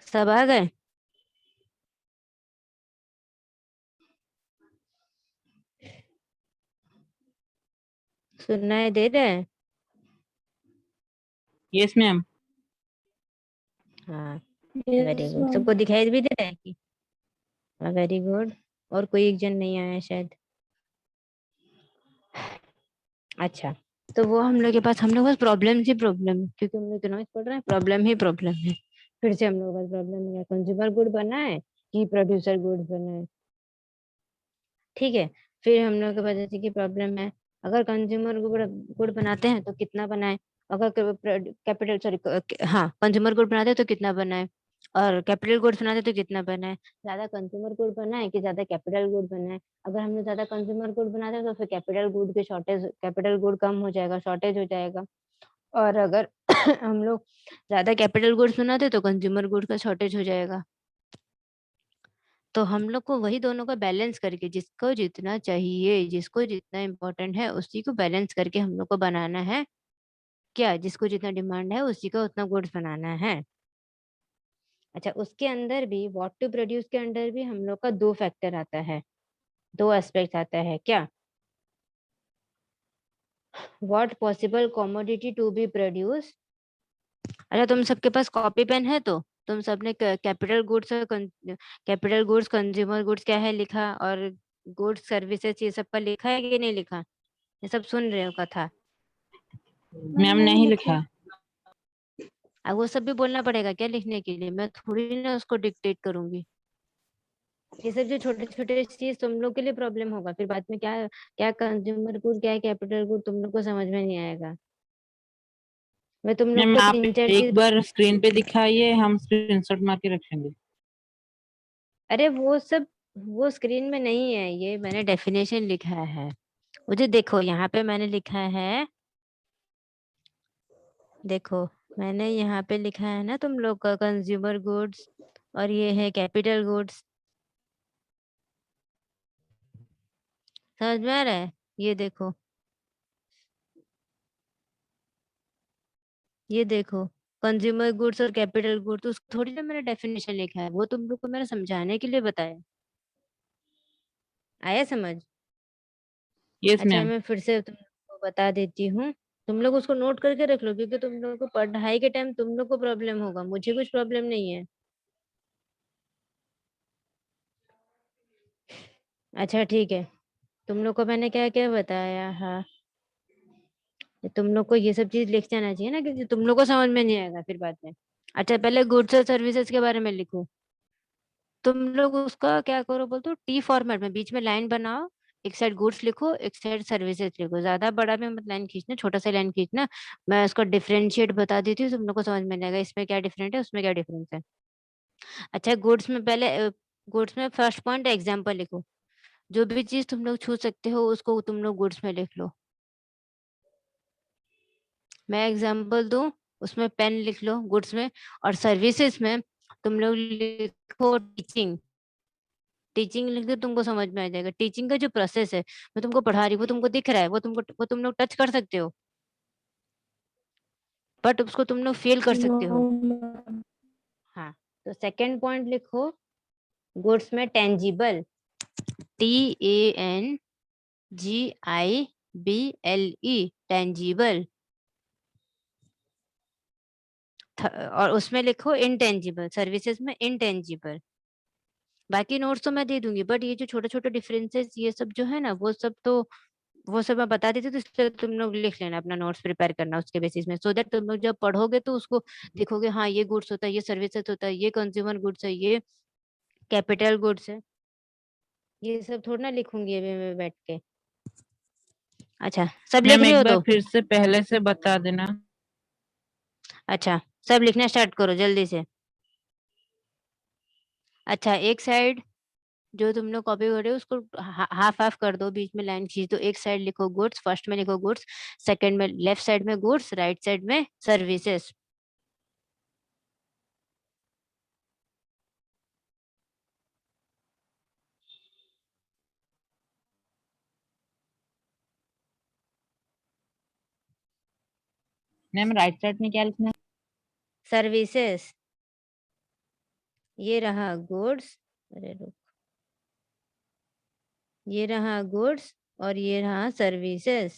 सब आ गए? सुनाई दे रहा है? Yes ma'am. हाँ, वेरी यस गुड। मैम। सबको दिखाई भी दे रहा है कि? Very good. और कोई एक जन नहीं आया शायद। अच्छा, तो वो हम लोग बस प्रॉब्लम ही प्रॉब्लम है, क्योंकि हम लोग इकोनॉमिक्स पढ़ रहे हैं, प्रॉब्लम ही प्रॉब्लम है। फिर से हम लोग का प्रॉब्लम है, कंज्यूमर गुड बना है कि प्रोड्यूसर गुड बना है। ठीक है, फिर हम लोग के पास जैसे कि प्रॉब्लम है, अगर कंज्यूमर गुड गुड बनाते हैं तो कितना बनाए, अगर कैपिटल सॉरी हाँ कंज्यूमर गुड बनाते हैं तो कितना बनाए, और कैपिटल गुड्स बनाते हैं तो कितना बनाए। ज्यादा कंज्यूमर गुड बनाए कि ज्यादा कैपिटल गुड बनाए। अगर हमने ज्यादा कंज्यूमर गुड बनाते हैं तो फिर कैपिटल गुड के शॉर्टेज, कैपिटल गुड कम हो जाएगा, शॉर्टेज हो जाएगा। और अगर हम लोग ज्यादा कैपिटल गुड्स बनाते हैं तो कंज्यूमर गुड का शॉर्टेज हो जाएगा। तो हम लोग को वही दोनों का बैलेंस करके, जिसको जितना चाहिए, जिसको जितना इम्पोर्टेंट है उसी को बैलेंस करके हम लोग को बनाना है। क्या जिसको जितना डिमांड है उसी का उतना गुड्स बनाना है। अच्छा, उसके अंदर भी व्हाट टू प्रोड्यूस के अंदर भी हम लोग का दो फैक्टर आता है, दो एस्पेक्ट आता है। क्या? What possible commodity to be produce. अच्छा, तुम सबके पास कॉपी पेन है तो तुम सबने कैपिटल गुड्स और कैपिटल गुड्स, कंज्यूमर गुड्स क्या है लिखा, और गुड्स सर्विसेज ये सब का लिखा है कि नहीं लिखा? ये सब सुन रहे हो कथा? मैम नहीं लिखा। अब वो सब भी बोलना पड़ेगा क्या लिखने के लिए? मैं थोड़ी ना उसको डिक्टेट करूंगी। ये सब जो छोटे छोटे चीज तुम लोग के लिए प्रॉब्लम होगा, फिर बाद में क्या क्या कंज्यूमर गुड, क्या कैपिटल गुड, तुम लोग को समझ में नहीं आएगा। मैं तुम लोग मैम को आप तीन चार एक चीज। बार स्क्रीन पे दिखाइए, हम स्क्रीनशॉट मार के रखेंगे। अरे वो सब, वो स्क्रीन में नहीं है, ये मैंने डेफिनेशन लिखा है। मुझे देखो यहाँ पे मैंने लिखा है, देखो मैंने यहाँ पे लिखा है ना तुम लोग का कंज्यूमर गुड्स, और ये है कैपिटल गुड्स। समझ में आ रहा है? ये देखो, ये देखो, कंज्यूमर गुड्स और कैपिटल गुड्स, तो उसको थोड़ी ना मैंने डेफिनेशन लिखा है, वो तुम लोग को मैंने समझाने के लिए बताया। आया समझ? यस अच्छा, मैम। मैं फिर से तुम लोग को बता देती हूँ। तुम लोग उसको नोट करके रख लो, क्योंकि तुम लोग को पढ़ाई के टाइम तुम लोग को प्रॉब्लम होगा, मुझे कुछ प्रॉब्लम नहीं है। अच्छा ठीक है, तुम लोग को मैंने क्या क्या बताया? हाँ, तुम लोग को ये सब चीज लिख जाना चाहिए ना, क्योंकि तुम लोग को समझ में नहीं आएगा फिर बाद में। अच्छा, पहले गुड्स और सर्विसेज के बारे में लिखो। तुम लोग उसका क्या करो बोलते हो, टी फॉर्मेट में बीच में लाइन बनाओ। एक साइड गुड्स लिखो, एक साइड सर्विसेज लिखो, ज्यादा बड़ा में मत लाइन खींचना, छोटा सा लाइन खींचना। मैं उसको डिफरेंशिएट बता देती हूँ, तुम लोग को समझ में नहीं आएगा इसमें क्या डिफरेंट है, उसमें क्या डिफरेंस है। अच्छा, गुड्स में पहले गुड्स में फर्स्ट पॉइंट एग्जाम्पल लिखो। जो भी चीज तुम लोग छू सकते हो उसको तुम लोग गुड्स में लिख लो। मैं एग्जाम्पल दूं, उसमें पेन लिख लो गुड्स में। और सर्विसेज में तुम लोग लिखो टीचिंग। टीचिंग लिख दो, तुमको समझ में आ जाएगा। टीचिंग का जो प्रोसेस है, मैं तुमको पढ़ा रही हूँ, वो तुमको दिख रहा है, वो तुम लोग टच कर सकते हो, बट उसको तुम लोग फील कर नो सकते हो। मैम। हाँ, तो सेकंड पॉइंट लिखो, गुड्स में टेंजिबल, TANGIBLE, टेंजिबल। और उसमें लिखो इंटेंजिबल, सर्विसेज में इंटेंजिबल। बाकी नोट्स तो मैं दे दूंगी, बट ये जो छोटे छोटे डिफरेंसेस ये सब जो है ना, वो सब तो वो सब मैं बता देती हूँ, तो इसलिए तुम लोग लिख लेना, अपना नोट्स प्रिपेयर करना उसके बेसिस में, सो दैट तुम लोग जब पढ़ोगे तो उसको देखोगे, हाँ ये गुड्स होता है, ये सर्विसेज होता है, ये कंज्यूमर गुड्स है, ये कैपिटल गुड्स है। ये सब थोड़ा ना लिखूंगी अभी मैं बैठ के। अच्छा, सब लिख मैम रही एक हो बार तो? फिर से पहले से बता देना। अच्छा, सब लिखना स्टार्ट करो जल्दी से। अच्छा, एक साइड जो तुम लोग कॉपी कर रहे हो उसको हाफ हाफ कर दो, बीच में लाइन खींच दो। एक साइड लिखो गुड्स, फर्स्ट में लिखो गुड्स, सेकंड में लेफ्ट साइड में गुड्स, राइट साइड में सर्विसेज। मैम राइट साइड में क्या लिखना है? सर्विसेज। ये रहा गुड्स, अरे रुक, ये रहा गुड्स और ये रहा सर्विसेज।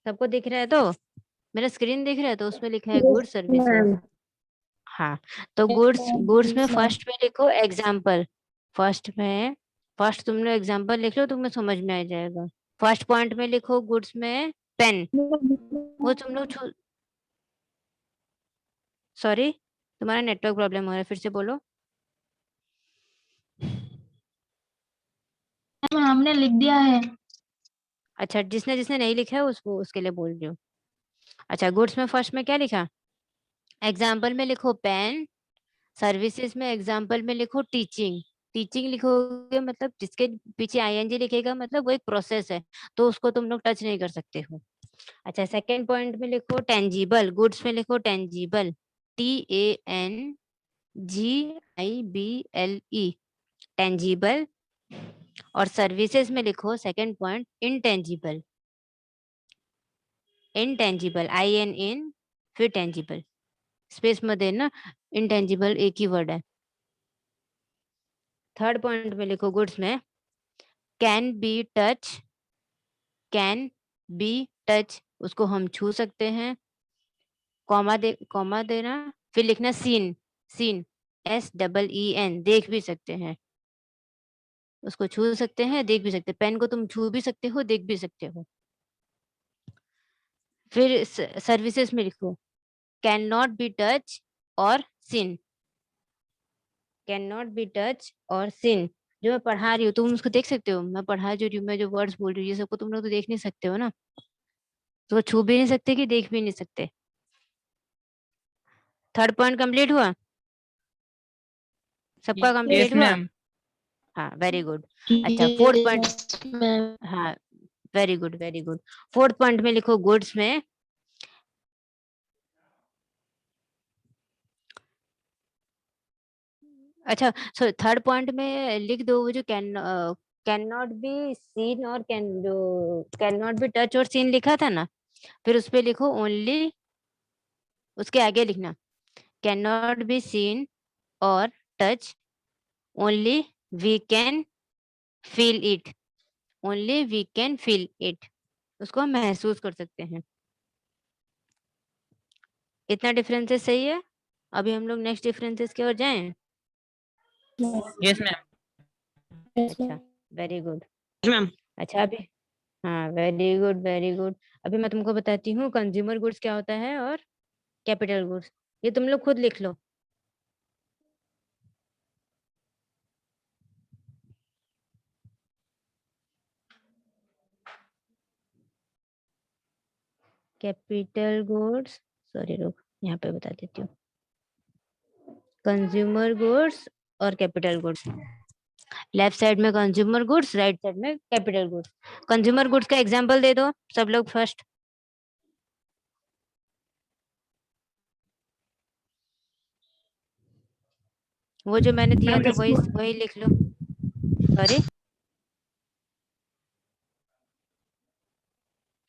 सबको दिख रहा है? तो मेरा स्क्रीन दिख रहा है, तो उसमें लिखा है Yes, गुड्स सर्विसेज। ma'am. हाँ, तो Yes, गुड्स ma'am. गुड्स में Yes, ma'am. फर्स्ट में लिखो एग्जाम्पल। फर्स्ट में, फर्स्ट तुम लोग एग्जाम्पल लिख लो, तुम्हें समझ में आ जाएगा। फर्स्ट पॉइंट में लिखो गुड्स में पेन। वो तुम लोग सॉरी, तुम्हारा नेटवर्क प्रॉब्लम हो रहा है, फिर से बोलो। हमने लिख दिया है। अच्छा, जिसने जिसने नहीं लिखा है उसको, उसके लिए बोल रही हूँ। अच्छा, गुड्स में फर्स्ट में क्या लिखा? एग्जाम्पल में लिखो पेन। सर्विसेज में एग्जाम्पल में लिखो टीचिंग। टीचिंग लिखोगे मतलब जिसके पीछे आईएनजी लिखेगा मतलब वो एक प्रोसेस है, तो उसको तुम लोग टच नहीं कर सकते हो। अच्छा, सेकंड पॉइंट में लिखो टेंजिबल। गुड्स में लिखो टेंजिबल, TANGIBLE, टेंजिबल। और सर्विसेज में लिखो second point intangible. Intangible, IN फिर टेंजिबल, स्पेस में देना। इंटेंजिबल एक ही वर्ड है। थर्ड पॉइंट में लिखो गुड्स में can be touch. Can be touch, उसको हम छू सकते हैं। कॉमा देना, फिर लिखना सीन। सीन, SEEN, देख भी सकते हैं। उसको छू सकते हैं, देख भी सकते हैं। पेन को तुम छू भी सकते हो, देख भी सकते हो। फिर सर्विसेज में लिखो can not be touch or seen. Can not be touch or seen, जो मैं पढ़ा रही हूँ तुम उसको देख सकते हो। मैं पढ़ा जो रही हूँ, मैं जो वर्ड्स बोल रही हूँ, ये सबको तुम लोग तो देख नहीं सकते हो ना, तो छू भी नहीं सकते कि देख भी नहीं सकते। थर्ड पॉइंट कंप्लीट हुआ? सबका यस कंप्लीट हुआ? मैम। हाँ, वेरी गुड। अच्छा, फोर्थ पॉइंट। Yes, ma'am. हाँ, very good very good. Fourth point में लिखो गुड्स में अच्छा, सो थर्ड पॉइंट में लिख दो वो जो कैन नॉट बी सीन और can not be touch or scene लिखा था ना, फिर उस पे लिखो ओनली, उसके आगे लिखना can not be seen or touch, only we can feel it. Only we can feel it, उसको हम महसूस कर सकते हैं। इतना डिफरेंसेस सही है? अभी हम लोग नेक्स्ट डिफरेंसेस की ओर जाएं। Yes ma'am. Yes, अच्छा, ma'am. Very good. मैम अच्छा, अभी हाँ, वेरी गुड वेरी गुड। अभी मैं तुमको बताती हूँ कंज्यूमर गुड्स क्या होता है और कैपिटल गुड्स। ये तुम लोग खुद लिख लो। कैपिटल गुड्स, सॉरी रुक, यहाँ पे बता देती हूँ। कंज्यूमर गुड्स और कैपिटल गुड्स, लेफ्ट साइड में कंज्यूमर गुड्स, राइट साइड में कैपिटल गुड्स। कंज्यूमर गुड्स का एग्जांपल दे दो सब लोग फर्स्ट। वो जो मैंने दिया था वही वही लिख लो। सॉरी,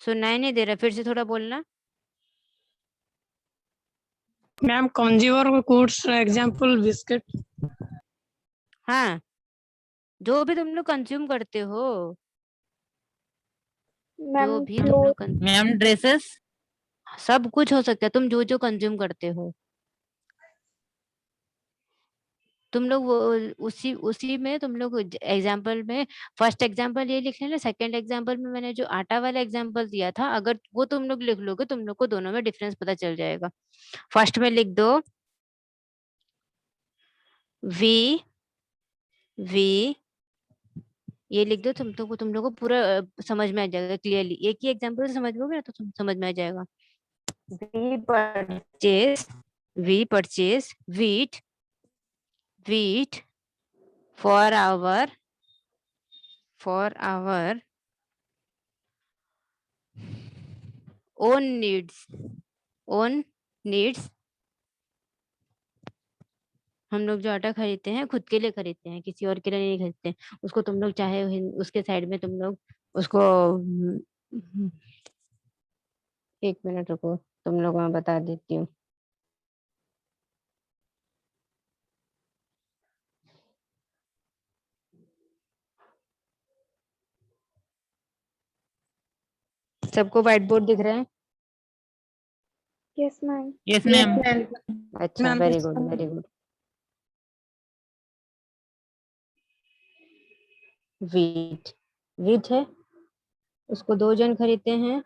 सुनाई नहीं दे रहा, फिर से थोड़ा बोलना। Ma'am consumer goods example biscuit. हाँ, जो भी तुम लोग कंज्यूम करते हो, जो मैम भी तुम लोग मैम ड्रेसेस। सब कुछ हो सकता है, तुम जो जो कंज्यूम करते हो तुम लोग वो, उसी उसी में तुम लोग एग्जाम्पल में, फर्स्ट एग्जाम्पल ये लिख लेना। सेकंड एग्जाम्पल में मैंने जो आटा वाला एग्जाम्पल दिया था, अगर वो तुम लोग लिख लोगे तुम लोग को दोनों में डिफरेंस पता चल जाएगा। फर्स्ट में लिख दो वी वी, ये लिख दो, तुम लोग को पूरा समझ में आ जाएगा क्लियरली। एक ही एग्जाम्पल से समझ लोगे ना तो समझ में आ जाएगा। We purchase, we purchase wheat, wheat for our, for our own needs, own needs. हम लोग जो आटा खरीदते हैं खुद के लिए खरीदते हैं, किसी और के लिए नहीं खरीदते हैं। उसको तुम लोग चाहे उसके साइड में तुम लोग उसको एक मिनट रुको, तुम लोग मैं बता देती हूँ। सबको व्हाइट बोर्ड दिख रहे हैं? Yes, ma'am. Yes ma'am. अच्छा, Ma'am, very yes, good ma'am. Very good. Wheat, wheat है, उसको 2 जन खरीदते हैं।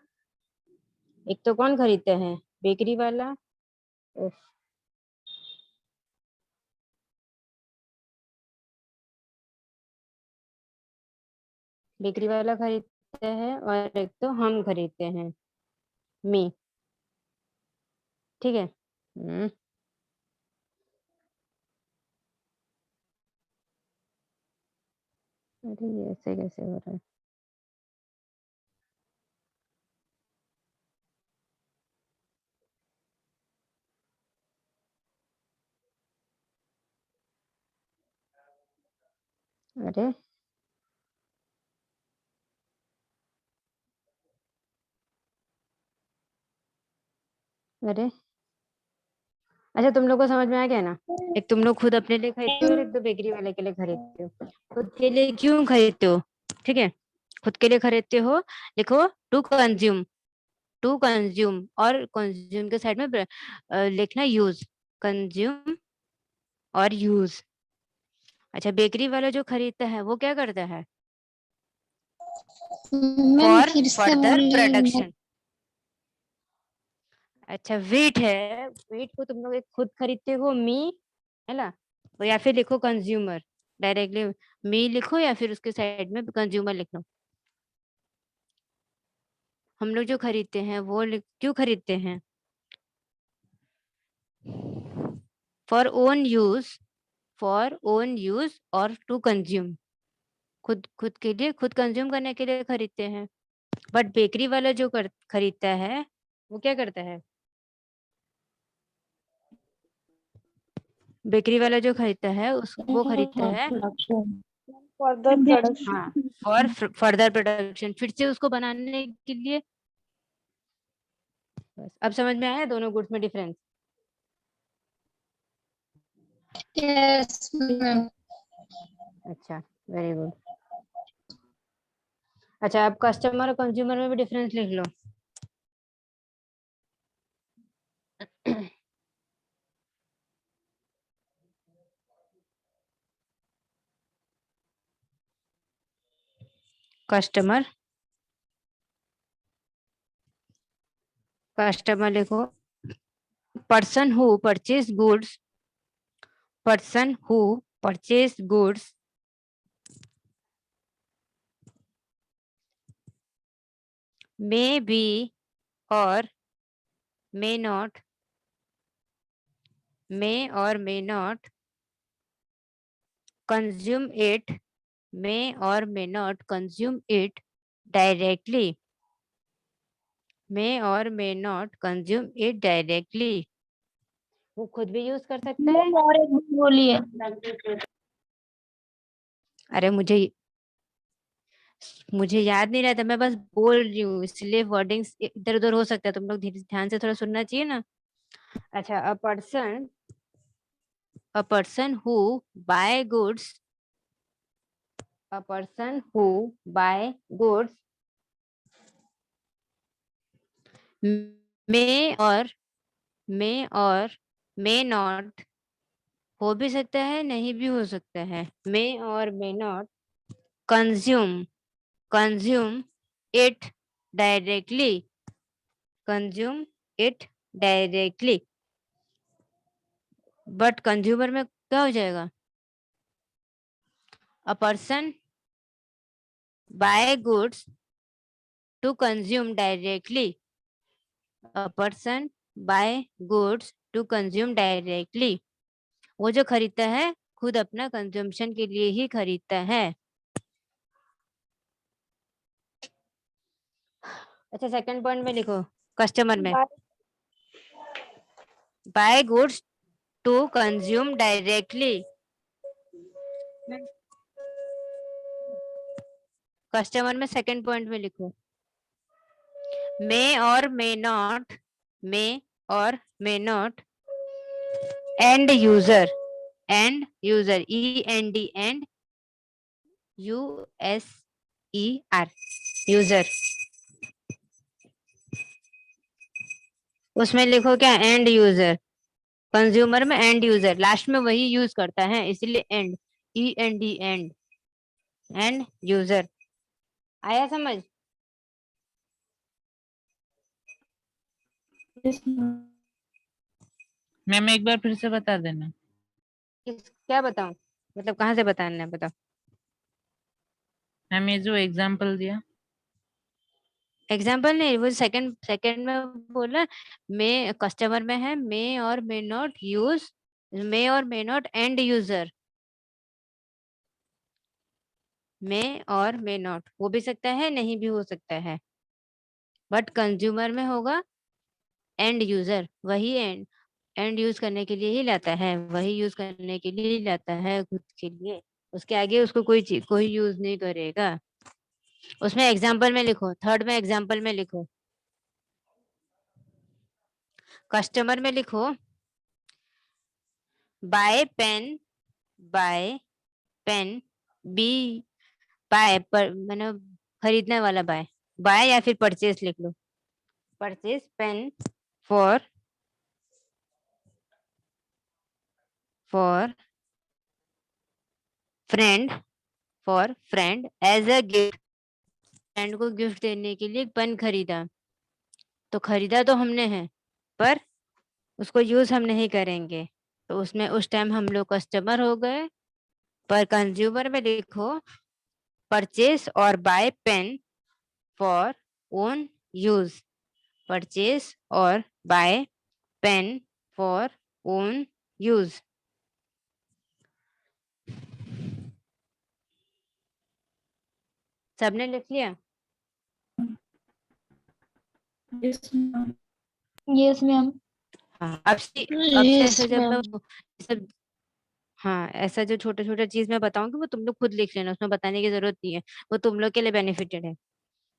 एक तो कौन खरीदते हैं? बेकरी वाला। उफ, बेकरी वाला खरीदते हैं और एक तो हम खरीदते हैं, मी। ठीक है। अरे ये ऐसे कैसे हो रहा है? अरे अरे अच्छा, तुम लोग को समझ में आ गया ना? एक तुम लोग खुद अपने लिए खरीदते हो और एक तो बेकरी वाले के लिए खरीदते हो। खुद के लिए क्यों खरीदते हो? ठीक है, खुद के लिए खरीदते हो, लिखो टू कंज्यूम, टू कंज्यूम, और कंज्यूम के साइड में लिखना यूज, कंज्यूम और यूज। अच्छा, बेकरी वाला जो खरीदता है वो क्या करता है? मैम फॉर फिर से फर्दर बोल रही हैं। प्रोडक्शन। अच्छा, वेट है, वेट को तुम लोग एक खुद खरीदते हो, मी, है ना? तो या फिर लिखो कंज्यूमर, डायरेक्टली मी लिखो या फिर उसके साइड में कंज्यूमर लिख लो। हम लोग जो खरीदते हैं वो क्यों खरीदते हैं? For own use, for own use और टू कंज्यूम, खुद खुद के लिए, खुद कंज्यूम करने के लिए खरीदते हैं। बट बेकरी वाला जो खरीदता है वो क्या करता है? बेकरी वाला जो खरीदता है वो खरीदता है Further production. हाँ, फॉर फर्दर प्रोडक्शन, फिर से उसको बनाने के लिए। बस अब समझ में आया दोनों गुड्स में डिफरेंस? Yes ma'am. अच्छा, वेरी गुड। अच्छा, अब कस्टमर और कंज्यूमर में भी डिफरेंस लिख लो। कस्टमर, कस्टमर लिखो person who purchase goods, person who purchase goods may be or may not, may or may not consume it, may or may not consume it directly, may or may not consume it directly। वो खुद भी use कर सकता है। और एक बोलिए। अरे मुझे याद नहीं रहता, मैं बस बोल रही हूँ, इसलिए वर्डिंग्स इधर उधर हो सकता है, तुम लोग ध्यान से थोड़ा सुनना चाहिए ना। अच्छा, a person who buy goods, a person who buy goods may और may not, हो भी सकता है नहीं भी हो सकता है, may और may not consume it directly, consume it directly। But consumer में क्या हो जाएगा? A person buy goods to consume directly, a person buy goods to consume directly. वो जो खरीदता है खुद अपना कंजम्पशन के लिए ही खरीदता है। अच्छा, सेकंड पॉइंट में लिखो कस्टमर में, buy goods to consume directly. Customer में सेकंड पॉइंट में लिखो may or may not, may or may not end user, end user, END end USER, user. उसमें लिखो क्या, एंड यूजर। कंज्यूमर में एंड यूजर लास्ट में वही यूज करता है, इसलिए end, END, end, end user. आया समझ? Yes, ma'am. मैम एक बार फिर से बता देना। क्या बताऊं, मतलब कहाँ से बताना है, बताओ। मैम ये जो एग्जाम्पल दिया। एग्जाम्पल नहीं, वो सेकंड सेकंड में बोला, मे कस्टमर में है मे or may not use, may or may not end user. May or may not हो भी सकता है, नहीं भी हो सकता है, बट कंज्यूमर में होगा एंड यूजर, वही एंड एंड यूज करने के लिए ही लाता है, वही यूज करने के लिए ही लाता है खुद के लिए, उसके आगे उसको कोई चीज कोई यूज नहीं करेगा। उसमें एग्जाम्पल में लिखो, थर्ड में एग्जाम्पल में लिखो, कस्टमर में लिखो buy pen, buy pen, be, buy पर मैंने खरीदने वाला बाय, बाय या फिर परचेस लिख लो, purchase pen for friend, for friend as a gift, friend को गिफ्ट देने के लिए एक पेन खरीदा, तो खरीदा तो हमने है, पर उसको यूज हम नहीं करेंगे, तो उसमें उस टाइम हम लोग कस्टमर हो गए। पर कंज्यूमर में लिखो परचेस और buy pen for own use, purchase और buy pen for own use. सबने लिख लिया? Yes, ma'am. Yes, ma'am. हाँ, अब से Yes, ऐसे जब मैं ma'am. सब, हाँ ऐसा जो छोटे छोटे चीज मैं बताऊंगी वो तुम लोग खुद लिख लेना, उसमें बताने की जरूरत नहीं है, वो तुम लोग के लिए बेनिफिटेड है।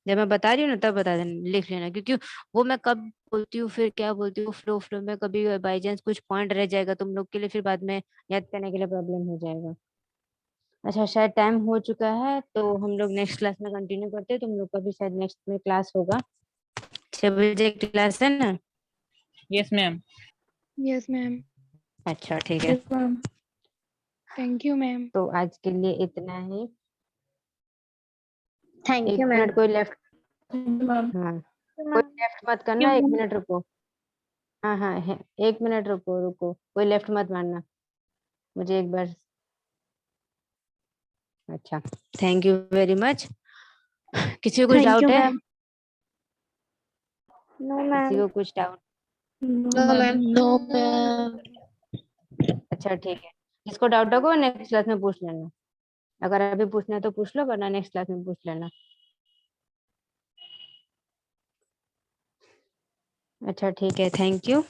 जब मैं बता रही हूँ ना तब बता देना, लिख लेना, क्योंकि वो मैं कब बोलती हूँ फिर क्या बोलती हूँ, फ्लो फ्लो में कभी बाई चांस कुछ पॉइंट रह जाएगा तुम लोग के लिए, फिर बाद में याद करने के लिए प्रॉब्लम हो जाएगा। अच्छा शायद टाइम हो चुका है, तो हम लोग नेक्स्ट क्लास में कंटिन्यू करते हैं, तुम लोग का भी शायद नेक्स्ट में क्लास होगा, 6 बजे क्लास है ना? Yes ma'am. Yes, ma'am. अच्छा ठीक है, Yes, ma'am. Thank you, ma'am. तो आज के लिए इतना ही। Thank एक you, मिनट ma'am. कोई लेफ्ट, Thank you, ma'am. हाँ कोई लेफ्ट मत Thank करना, you, एक ma'am. मिनट रुको। हाँ हाँ है, 1 मिनट रुको रुको, कोई लेफ्ट मत मारना, मुझे एक बार। अच्छा, थैंक यू वेरी मच। किसी को कुछ Thank डाउट you, है? ma'am. No, किसी ma'am. को कुछ doubt? No, ma'am. No, ma'am. अच्छा ठीक है, जिसको डाउट होगा नेक्स्ट क्लास में पूछ लेना, अगर अभी पूछना है तो पूछ लो, वरना नेक्स्ट क्लास में पूछ लेना। अच्छा ठीक है, थैंक यू।